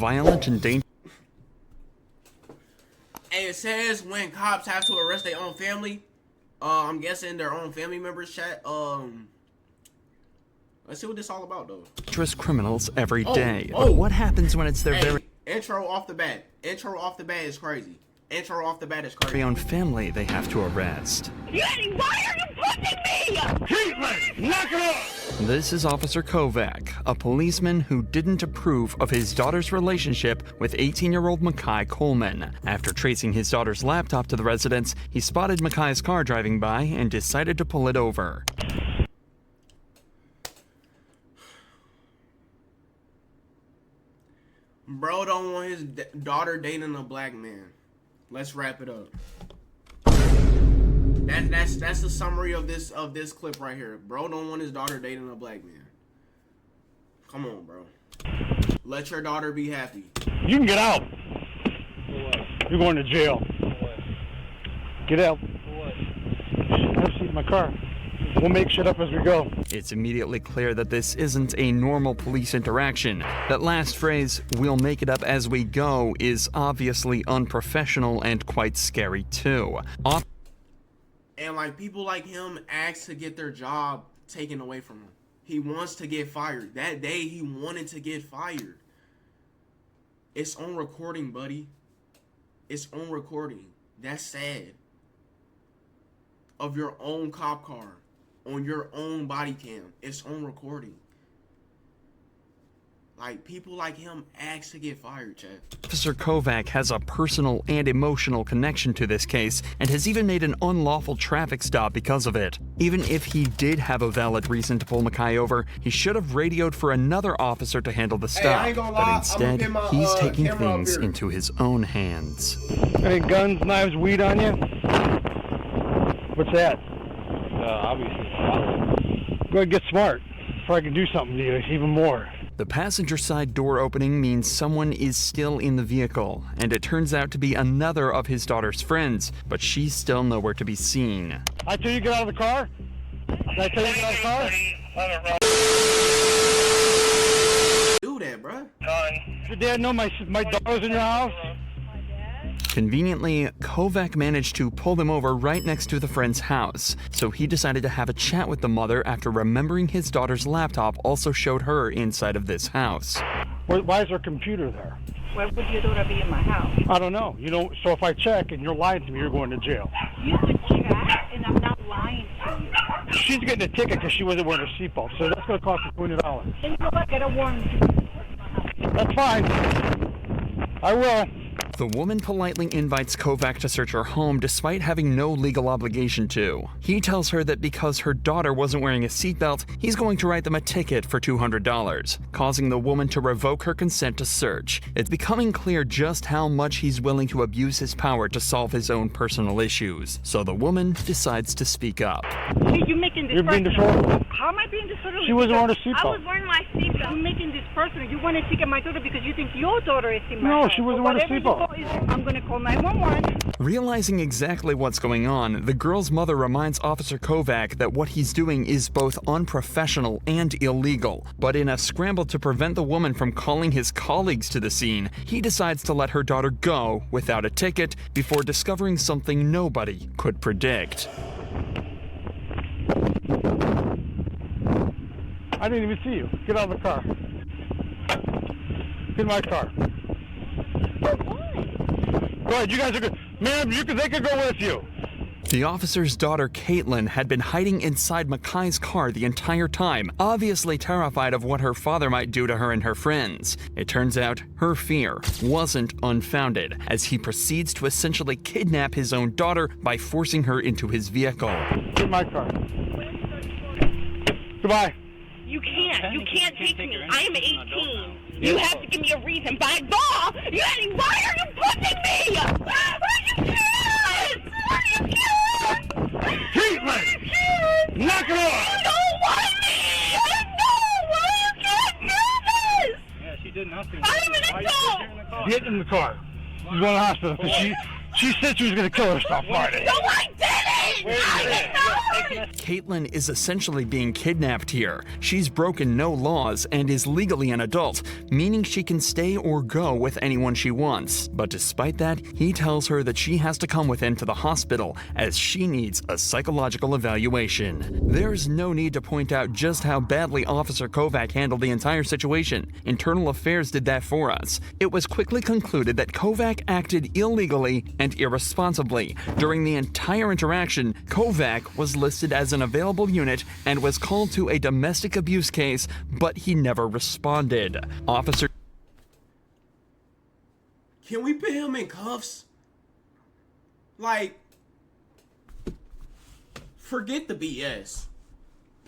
violent and dangerous. Hey, it says when cops have to arrest their own family. I'm guessing their own family members. Chat. Let's see what this all about, though. Dangerous criminals every day. But what happens when it's their very intro off the bat? Intro off the bat is crazy. Intro off the bat is crazy. very own family they have to arrest? Yeti, why are you pushing me? Treatment! Knock it off! This is Officer Kovac, a policeman who didn't approve of his daughter's relationship with 18-year-old Makai Coleman. After tracing his daughter's laptop to the residence, he spotted Makai's car driving by and decided to pull it over. Bro don't want his daughter dating a black man. Let's wrap it up. That's the summary of this clip right here. Bro don't want his daughter dating a black man. Come on, bro. Let your daughter be happy. You can get out. You're going to jail. Get out. Have a seat in my car. We'll make shit up as we go. It's immediately clear that this isn't a normal police interaction. That last phrase, "we'll make it up as we go," is obviously unprofessional and quite scary too. And like people like him ask to get their job taken away from him. He wants to get fired. That day he wanted to get fired. It's on recording, buddy. It's on recording. That's sad. Of your own cop car. On your own body cam. It's on recording. Like, people like him ask to get fired, Chad. Officer Kovac has a personal and emotional connection to this case and has even made an unlawful traffic stop because of it. Even if he did have a valid reason to pull Makai over, he should have radioed for another officer to handle the stop. But instead, he's taking things into his own hands. Any guns, knives, weed on you? What's that? Obviously. Go ahead and get smart before I can do something to you, even more. The passenger side door opening means someone is still in the vehicle, and it turns out to be another of his daughter's friends, but she's still nowhere to be seen. I tell you get out of the car? Did I tell you get out of the car? Do that, bro. Does your dad know my daughter's in your house? Conveniently, Kovac managed to pull them over right next to the friend's house, so he decided to have a chat with the mother after remembering his daughter's laptop also showed her inside of this house. Why is her computer there? Why would your daughter be in my house? I don't know. You know, so if I check and you're lying to me, you're going to jail. You could check, and I'm not lying to you. She's getting a ticket because she wasn't wearing her seatbelt, so that's going to cost her $200. And you know what? Get a warrant. That's fine. I will. The woman politely invites Kovac to search her home despite having no legal obligation to. He tells her that because her daughter wasn't wearing a seatbelt, he's going to write them a ticket for $200, causing the woman to revoke her consent to search. It's becoming clear just how much he's willing to abuse his power to solve his own personal issues. So the woman decides to speak up. You're making this You're being disorderly. How am I being disorderly? She wasn't wearing a I seatbelt. was wearing my seatbelt. You're making this personal. You want to ticket my daughter because you think your daughter is in my No, house. she wasn't wearing a seatbelt. I'm going to call 911. Realizing exactly what's going on, the girl's mother reminds Officer Kovac that what he's doing is both unprofessional and illegal. But in a scramble to prevent the woman from calling his colleagues to the scene, he decides to let her daughter go without a ticket before discovering something nobody could predict. I didn't even see you. Get out of the car. Get in my car. Go ahead, you guys are good. Ma'am, they could go with you. The officer's daughter, Caitlin, had been hiding inside Makai's car the entire time, obviously terrified of what her father might do to her and her friends. It turns out her fear wasn't unfounded, as he proceeds to essentially kidnap his own daughter by forcing her into his vehicle. Get in my car. Goodbye. You can't take me. I am 18. You have to give me a reason. By law, why are you pushing me? You can't! Treatment! Knock it off! You don't want me! I know! Why you can't do this? Yeah, she did nothing. I'm an adult! Get in the car. She's going to the hospital because she said she was going to kill herself Friday. No, I didn't! I didn't know! Caitlin is essentially being kidnapped here. She's broken no laws and is legally an adult, meaning she can stay or go with anyone she wants. But despite that, he tells her that she has to come with him to the hospital as she needs a psychological evaluation. There's no need to point out just how badly Officer Kovac handled the entire situation. Internal Affairs did that for us. It was quickly concluded that Kovac acted illegally and irresponsibly. During the entire interaction, Kovac was listed as an available unit and was called to a domestic abuse case, but he never responded. Officer... Can we put him in cuffs? Like, forget the BS.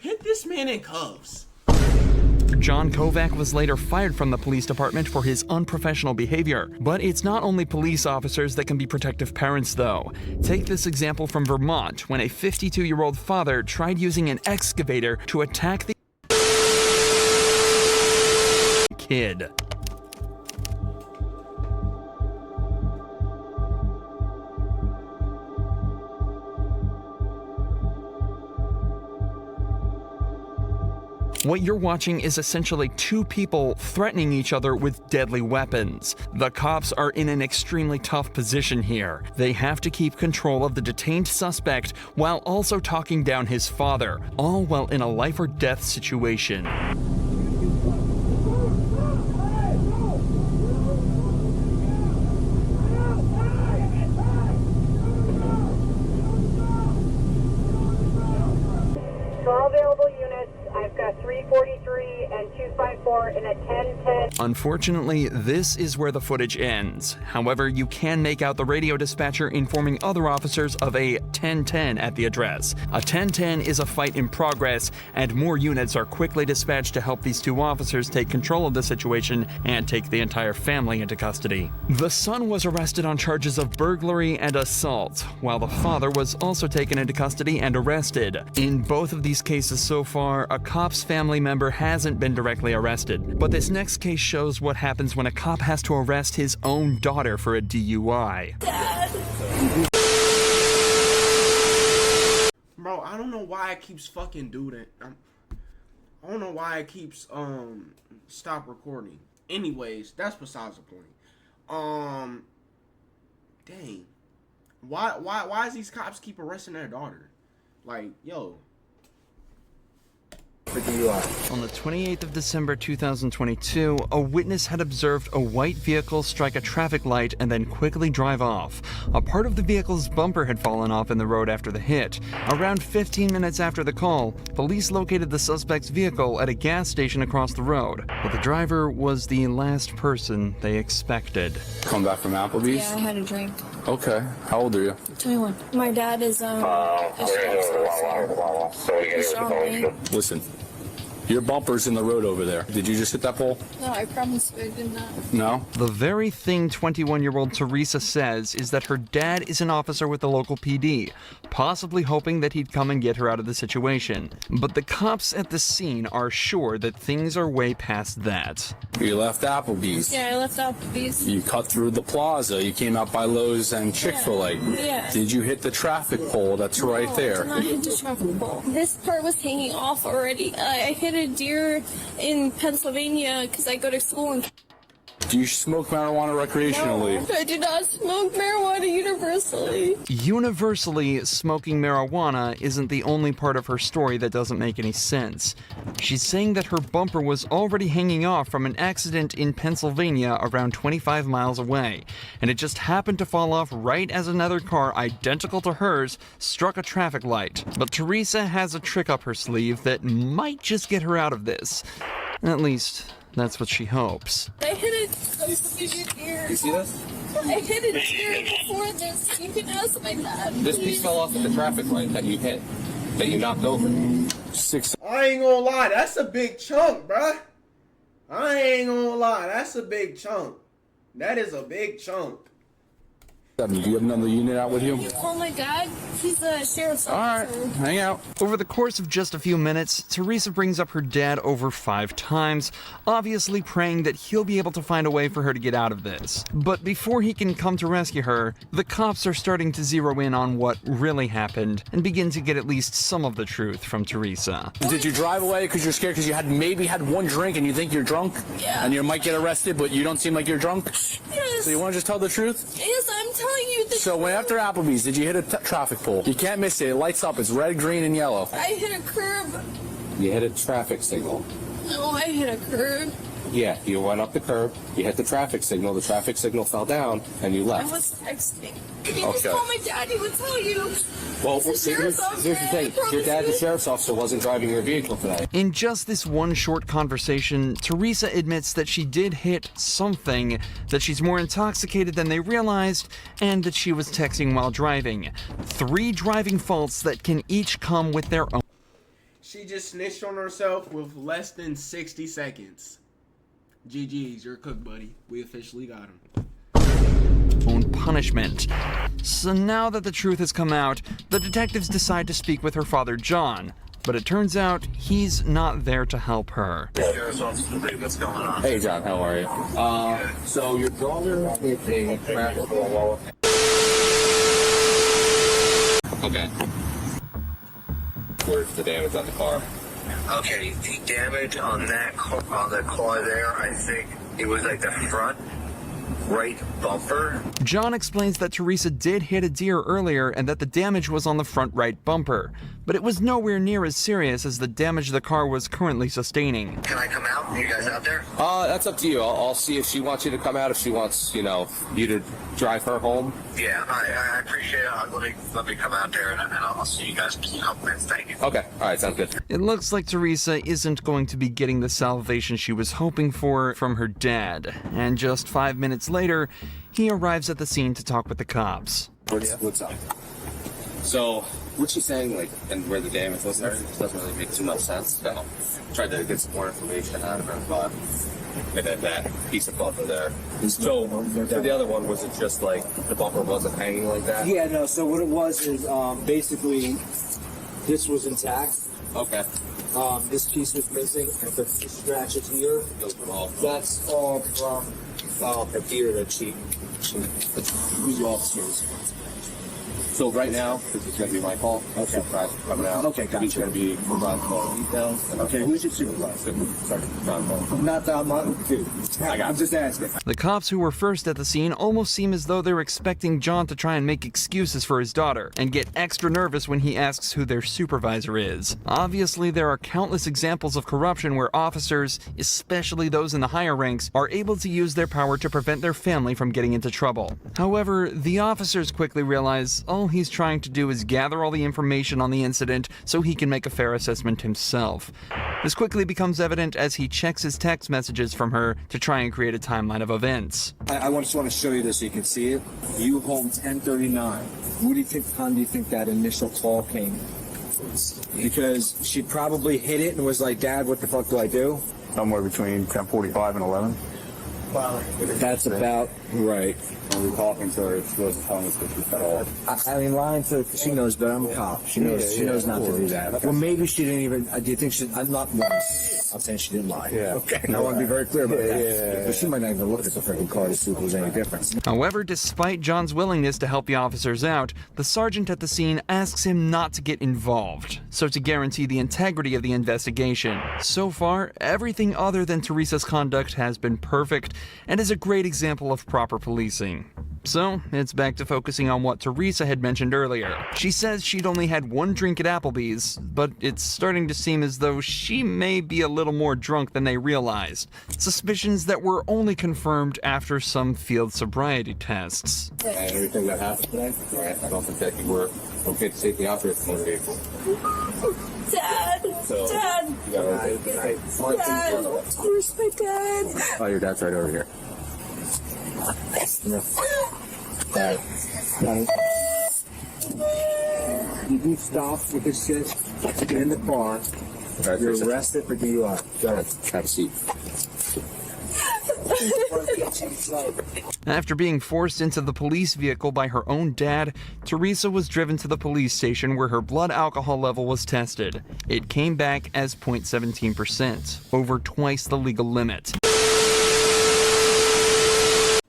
Put this man in cuffs. John Kovac was later fired from the police department for his unprofessional behavior. But it's not only police officers that can be protective parents, though. Take this example from Vermont, when a 52-year-old father tried using an excavator to attack the kid. What you're watching is essentially two people threatening each other with deadly weapons. The cops are in an extremely tough position here. They have to keep control of the detained suspect while also talking down his father, all while in a life or death situation. All available units, I've got 343 and 254 in a 1010. Unfortunately, this is where the footage ends. However, you can make out the radio dispatcher informing other officers of a 1010 at the address. A 1010 is a fight in progress, and more units are quickly dispatched to help these two officers take control of the situation and take the entire family into custody. The son was arrested on charges of burglary and assault, while the father was also taken into custody and arrested. In both of these cases so far, a cop's family member hasn't been directly arrested. But this next case shows what happens when a cop has to arrest his own daughter for a DUI. Bro, I don't know why it keeps fucking doing it. I don't know why it keeps stop recording. Anyways, that's besides the point. Dang. Why does these cops keep arresting their daughter? Like, yo. On the 28th of December 2022, a witness had observed a white vehicle strike a traffic light and then quickly drive off. A part of the vehicle's bumper had fallen off in the road after the hit. Around 15 minutes after the call, police located the suspect's vehicle at a gas station across the road, but the driver was the last person they expected. Come back from Applebee's? Yeah, I had a drink. Okay. How old are you? 21. My dad is, Listen, your bumper's in the road over there. Did you just hit that pole? No, I promise I did not. No? The very thing 21-year-old Teresa says is that her dad is an officer with the local PD, possibly hoping that he'd come and get her out of the situation. But the cops at the scene are sure that things are way past that. You left Applebee's. Yeah, I left Applebee's. You cut through the plaza. You came out by Lowe's and Chick-fil-A. Yeah. Did you hit the traffic pole that's right there? I did not hit the traffic pole. This part was hanging off already. I hit a deer in Pennsylvania because I go to school in... Do you smoke marijuana recreationally? No, I do not smoke marijuana universally. Universally, smoking marijuana isn't the only part of her story that doesn't make any sense. She's saying that her bumper was already hanging off from an accident in Pennsylvania around 25 miles away, and it just happened to fall off right as another car identical to hers struck a traffic light. But Teresa has a trick up her sleeve that might just get her out of this. At least, that's what she hopes. I hit a deer. You see this? I hit a deer before this. You can ask my dad. This piece fell off at the traffic light that you hit, that you knocked over. I ain't gonna lie, that's a big chunk, bruh. I ain't gonna lie, that's a big chunk. That is a big chunk. Do you have another unit out with you? Oh my God, he's the sheriff's officer. All right, hang out. Over the course of just a few minutes, Teresa brings up her dad over 5 times, obviously praying that he'll be able to find a way for her to get out of this. But before he can come to rescue her, the cops are starting to zero in on what really happened and begin to get at least some of the truth from Teresa. Did you drive away because you're scared because you had maybe had one drink and you think you're drunk? Yeah. And you might get arrested, but you don't seem like you're drunk? Yes. So you want to just tell the truth? Yes, I'm telling you the So when after Applebee's, did you hit a traffic pole? You can't miss it. It lights up. It's red, green, and yellow. I hit a curb. You hit a traffic signal. No, I hit a curb. Yeah, you went up the curb, you hit the traffic signal fell down, and you I left. was texting. If you just Okay. call my dad, he would tell you. Well, It's the sheriff's officer, here's the thing. I promise Your dad, the you. sheriff's officer, wasn't driving your vehicle today. In just this one short conversation, Teresa admits that she did hit something, that she's more intoxicated than they realized, and that she was texting while driving. 3 driving faults that can each come with their She just snitched on herself with less than 60 seconds. GG's, you're a cook, buddy. We officially got him. own punishment. So now that the truth has come out, the detectives decide to speak with her father, John. But it turns out he's not there to help her. What's going on? Hey, John, how are you? So your daughter hit a traffic law. Okay. Where's the damage on the car? Okay, the damage on that car, there, I think it was like the front right bumper. John explains that Teresa did hit a deer earlier and that the damage was on the front right bumper, but it was nowhere near as serious as the damage the car was currently sustaining. Can I come out? Are you guys out there? That's up to you. I'll see if she wants you to come out, if she wants, you to drive her home. Yeah, I appreciate it. Let me come out there and I'll see you guys in a couple minutes. Thank you. Okay, all right, sounds good. It looks like Teresa isn't going to be getting the salvation she was hoping for from her dad, and just 5 minutes later, he arrives at the scene to talk with the cops. What's up? So, what she's saying, and where the damage was there, doesn't really make too much sense. So, tried to get some more information out of her, but and then that piece of bumper there. So, for the other one, was it just like the bumper wasn't hanging like that? Yeah, no. So what it was is basically this was intact. Okay. This piece was missing, and the scratches here. That's all from the deer that she was officers. So right now, this is going to be my call. Okay. Supervisor coming out. Okay, gotcha. He's going to be providing all the details. Okay, who's your supervisor? Sorry, John. Not that I'm dude. I'm just asking. The cops who were first at the scene almost seem as though they're expecting John to try and make excuses for his daughter, and get extra nervous when he asks who their supervisor is. Obviously, there are countless examples of corruption where officers, especially those in the higher ranks, are able to use their power to prevent their family from getting into trouble. However, the officers quickly realize all he's trying to do is gather all the information on the incident so he can make a fair assessment himself. This quickly becomes evident as he checks his text messages from her to try and create a timeline of events. I just want to show you this so you can see it. You home 10:39. What do you think? Time do you think that initial call came? Because she probably hit it and was like, "Dad, what the fuck do I do?" Somewhere between 10:45 and 11. That's about right. When we're talking to her, she wasn't telling us that she fell off. I mean, lying to she knows better. I'm a cop. She knows. She knows not to do that. Well, maybe she didn't even. Do you think she? I'm not. I'm saying she didn't lie. Yeah. Okay. I want to be very clear about that. Yeah. But she might not even look at the freaking car to see if there's any difference. However, despite John's willingness to help the officers out, the sergeant at the scene asks him not to get involved, so to guarantee the integrity of the investigation. So far, everything other than Teresa's conduct has been perfect and is a great example of proper policing. So, it's back to focusing on what Teresa had mentioned earlier. She says she'd only had one drink at Applebee's, but it's starting to seem as though she may be a little more drunk than they realized. Suspicions that were only confirmed after some field sobriety tests. And everything that happened today, right? I don't think that you were okay to take me out there from the vehicle. Dad! So, Dad! You got okay? Dad! Where's my dad? Oh, your dad's right over here. Dad. You do stop with this shit. Get in the car. Right, You're arrested for DUI. Go ahead. Have a seat. After being forced into the police vehicle by her own dad, Teresa was driven to the police station where her blood alcohol level was tested. It came back as 0.17%, over twice the legal limit.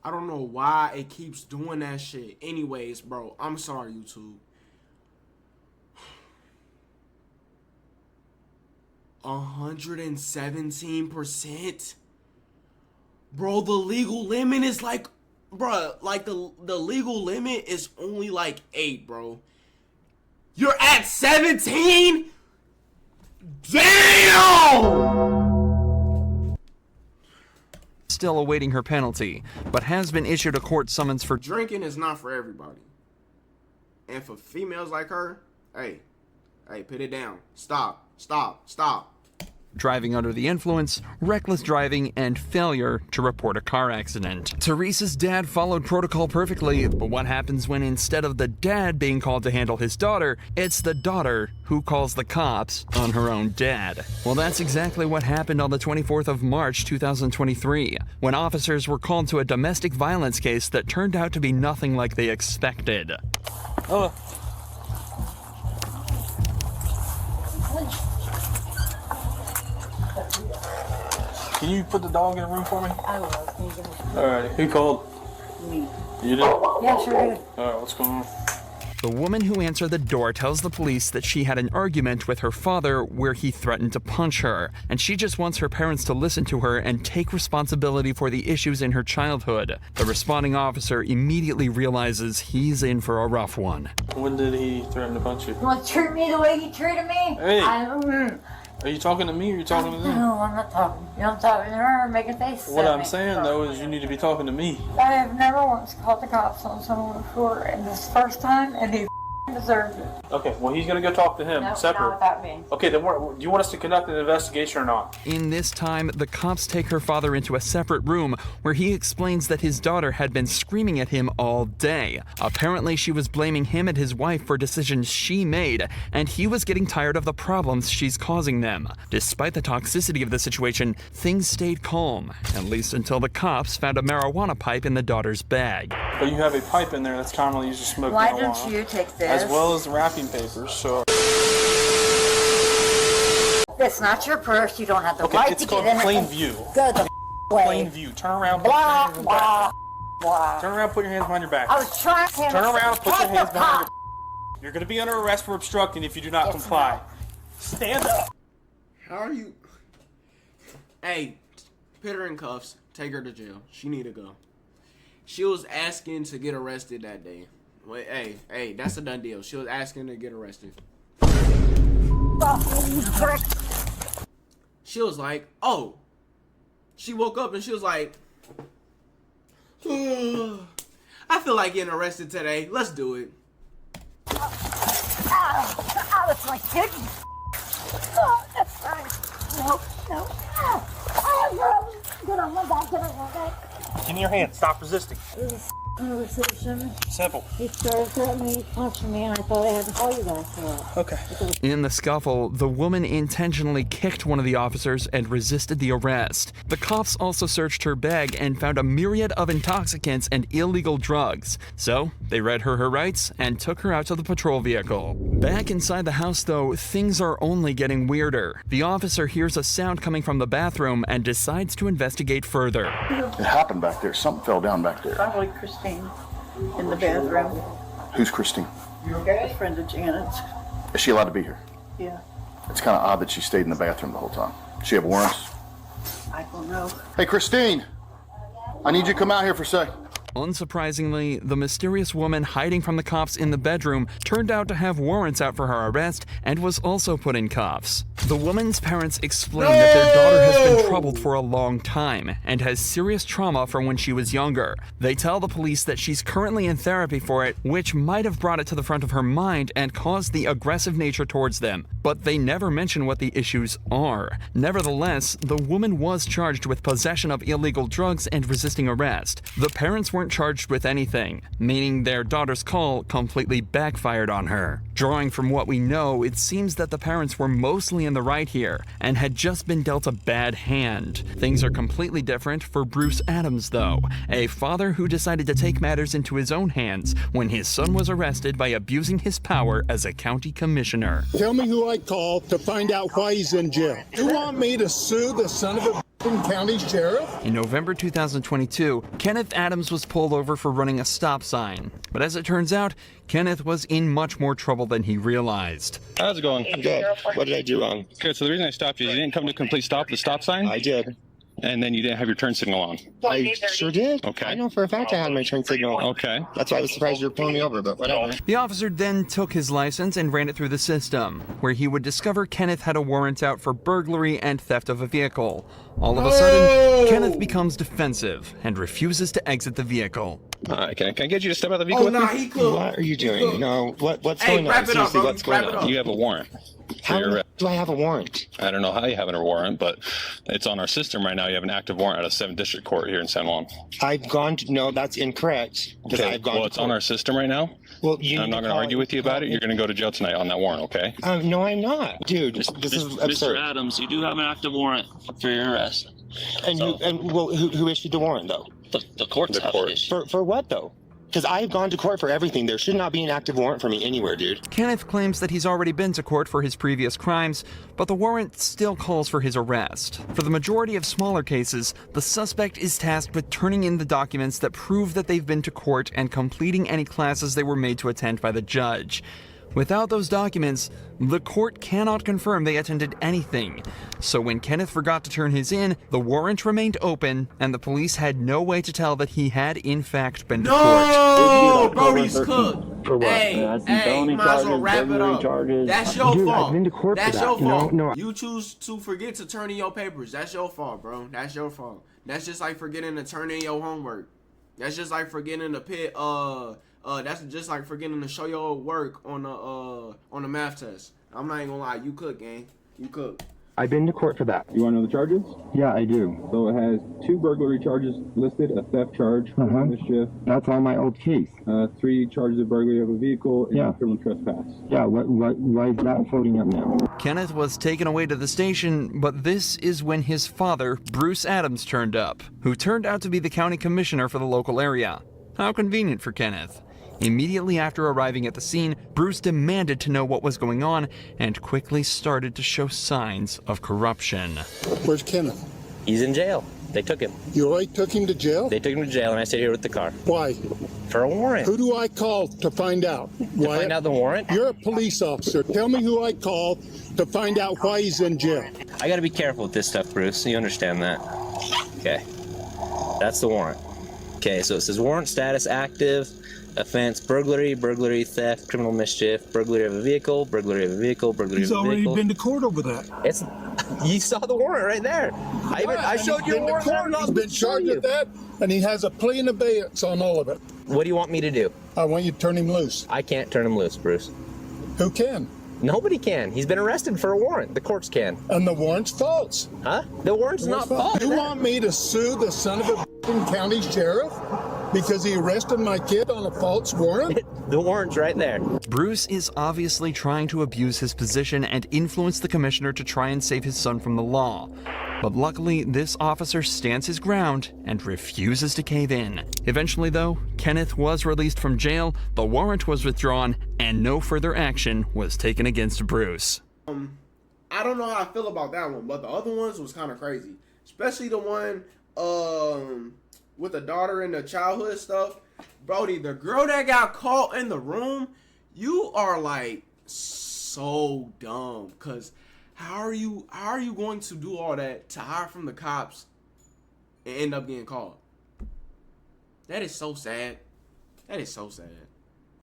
I don't know why it keeps doing that shit. Anyways, bro, I'm sorry, YouTube. 117%? Bro, the legal limit is like, bro, like the legal limit is only like 8, bro. You're at 17? Damn! Still awaiting her penalty, but has been issued a court summons for drinking is not for everybody. And for females like her, hey, put it down. Stop. driving under the influence, reckless driving, and failure to report a car accident. Teresa's dad followed protocol perfectly, but what happens when instead of the dad being called to handle his daughter, it's the daughter who calls the cops on her own dad? Well, that's exactly what happened on the 24th of March 2023, when officers were called to a domestic violence case that turned out to be nothing like they expected. Oh. Can you put the dog in a room for me? I will. Can you give me? Alright, who called? Me. You did? Yeah, sure did. Alright, what's going on? The woman who answered the door tells the police that she had an argument with her father where he threatened to punch her, and she just wants her parents to listen to her and take responsibility for the issues in her childhood. The responding officer immediately realizes he's in for a rough one. When did he threaten to punch you? You want to treat me the way he treated me? Hey! Are you talking to me or are you talking to them? No, I'm not talking. You know, I'm talking to her, making faces What at I'm me. saying though is you need to be talking to me. I have never once called the cops on someone before, and this is the first time, and he deserved it. Okay, well he's gonna go talk to him No, separate. not without me. Okay, then do you want us to conduct an investigation or not? In this time, the cops take her father into a separate room where he explains that his daughter had been screaming at him all day. Apparently, she was blaming him and his wife for decisions she made, and he was getting tired of the problems she's causing them. Despite the toxicity of the situation, things stayed calm, at least until the cops found a marijuana pipe in the daughter's bag. But you have a pipe in there that's commonly used to smoke Why marijuana. don't you take this? As well as the wrapping papers, so... It's not your purse. You don't have the Okay, right it's to called get in plain it. view. Go the way. Plain view. Turn around, put your Blah, hands behind your back. blah. Turn around, put your hands behind your back. I was trying to Turn around, put your take hands the behind cop. your... You're gonna be under arrest for obstructing if you do not Yes, comply. ma'am. Stand up. How are you? Hey, put her in cuffs. Take her to jail. She need to go. She was asking to get arrested that day. Wait, hey, that's a done deal. She was asking to get arrested. She was like, oh. She woke up and she was like, I feel like getting arrested today. Let's do it. Oh, it's my kidney. Oh, that's right. No. Get on my back, get on my back. Give me your hand. Stop resisting. This is conversation. Simple. He started threatening, punching me, and I thought I had to call you guys for that. Okay. In the scuffle, the woman intentionally kicked one of the officers and resisted the arrest. The cops also searched her bag and found a myriad of intoxicants and illegal drugs. So, they read her rights and took her out to the patrol vehicle. Back inside the house, though, things are only getting weirder. The officer hears a sound coming from the bathroom and decides to investigate further. It happened back there. Something fell down back there. Probably Christine in the bathroom. Who's Christine? A friend of Janet's. Is she allowed to be here? Yeah, It's kind of odd that she stayed in the bathroom the whole time. She have warrants? I don't know. Hey, Christine! I need you to come out here for a sec. Unsurprisingly, the mysterious woman hiding from the cops in the bedroom turned out to have warrants out for her arrest and was also put in cuffs. The woman's parents explain that their daughter has been troubled for a long time and has serious trauma from when she was younger. They tell the police that she's currently in therapy for it, which might have brought it to the front of her mind and caused the aggressive nature towards them. But they never mention what the issues are. Nevertheless, the woman was charged with possession of illegal drugs and resisting arrest. The parents weren't weren't charged with anything, meaning their daughter's call completely backfired on her. Drawing from what we know, it seems that the parents were mostly in the right here and had just been dealt a bad hand. Things are completely different for Bruce Adams, though, a father who decided to take matters into his own hands when his son was arrested by abusing his power as a county commissioner. Tell me who I called to find out why he's in jail. You want me to sue the son of a county sheriff? In November 2022, Kenneth Adams was pulled over for running a stop sign. But as it turns out, Kenneth was in much more trouble than he realized. How's it going? Good. What did I do wrong? Good, so the reason I stopped you is you didn't come to a complete stop at the stop sign? I did. And then you didn't have your turn signal on. I sure did. Okay. I know for a fact I had my turn signal on. Okay. That's why I was surprised you were pulling me over, but whatever. The officer then took his license and ran it through the system, where he would discover Kenneth had a warrant out for burglary and theft of a vehicle. All of a sudden, Kenneth becomes defensive and refuses to exit the vehicle. All right, can I get you to step out of the vehicle? Oh, nah, he could. What are you doing? No, what's Hey, going on? wrap it up, Seriously, bro. what's going Wrap it on? up. You have a warrant. How do I have a warrant? I don't know how you have a warrant, but it's on our system right now. You have an active warrant out of 7th District Court here in San Juan. I've gone to, no, that's incorrect. Because Okay, I've gone well, to it's on our system right now. Well, you I'm not going to argue with you about it. You're going to go to jail tonight on that warrant, okay? No, I'm not. Dude, this is absurd. Mr. Adams, you do have an active warrant for your arrest. And, who issued the warrant, though? The courts have it issued. For what, though? Because I've gone to court for everything. There should not be an active warrant for me anywhere, dude. Kenneth claims that he's already been to court for his previous crimes, but the warrant still calls for his arrest. For the majority of smaller cases, the suspect is tasked with turning in the documents that prove that they've been to court and completing any classes they were made to attend by the judge. Without those documents, the court cannot confirm they attended anything. So when Kenneth forgot to turn his in, the warrant remained open, and the police had no way to tell that he had in fact been to court. No, Brody's cooked. For what? Hey, you might as well wrap it up. That's your fault. I've been to court That's for that. your fault. No. You choose to forget to turn in your papers. That's your fault, bro. That's your fault. That's just like forgetting to turn in your homework. That's just like forgetting to pit that's just like forgetting to show your work on the math test. I'm not even gonna lie, you cook, gang. You cook. I've been to court for that. You want to know the charges? Yeah, I do. So it has 2 burglary charges listed, a theft charge, mischief. That's on my old case. 3 charges of burglary of a vehicle, and criminal trespass. Yeah, why is that floating up now? Kenneth was taken away to the station, but this is when his father, Bruce Adams, turned up, who turned out to be the county commissioner for the local area. How convenient for Kenneth. Immediately after arriving at the scene, Bruce demanded to know what was going on and quickly started to show signs of corruption. Where's Kenneth? He's in jail. They took him. You already took him to jail? They took him to jail, and I stayed here with the car. Why? For a warrant. Who do I call to find out? To find out the warrant? You're a police officer. Tell me who I called to find out why he's in jail. I gotta be careful with this stuff, Bruce. You understand that? Okay. That's the warrant. Okay, so it says warrant status active. Offense, burglary, theft, criminal mischief, burglary of a vehicle, burglary of a vehicle, burglary of a vehicle. He's already been to court over that. You saw the warrant right there. I showed you a warrant. He's been charged with that, and he has a plea in abeyance on all of it. What do you want me to do? I want you to turn him loose. I can't turn him loose, Bruce. Who can? Nobody can. He's been arrested for a warrant. The courts can. And the warrant's false. Huh? The warrant's not false. You want me to sue the son of a county sheriff because he arrested my kid on a false warrant? The warrant's right there. Bruce is obviously trying to abuse his position and influence the commissioner to try and save his son from the law. But luckily, this officer stands his ground and refuses to cave in. Eventually, though, Kenneth was released from jail, the warrant was withdrawn, and no further action was taken against Bruce. I don't know how I feel about that one, but the other ones was kind of crazy. Especially the one with the daughter and the childhood stuff. Brody, the girl that got caught in the room, you are like so dumb. Cause how are you going to do all that to hide from the cops and end up getting caught? That is so sad. That is so sad.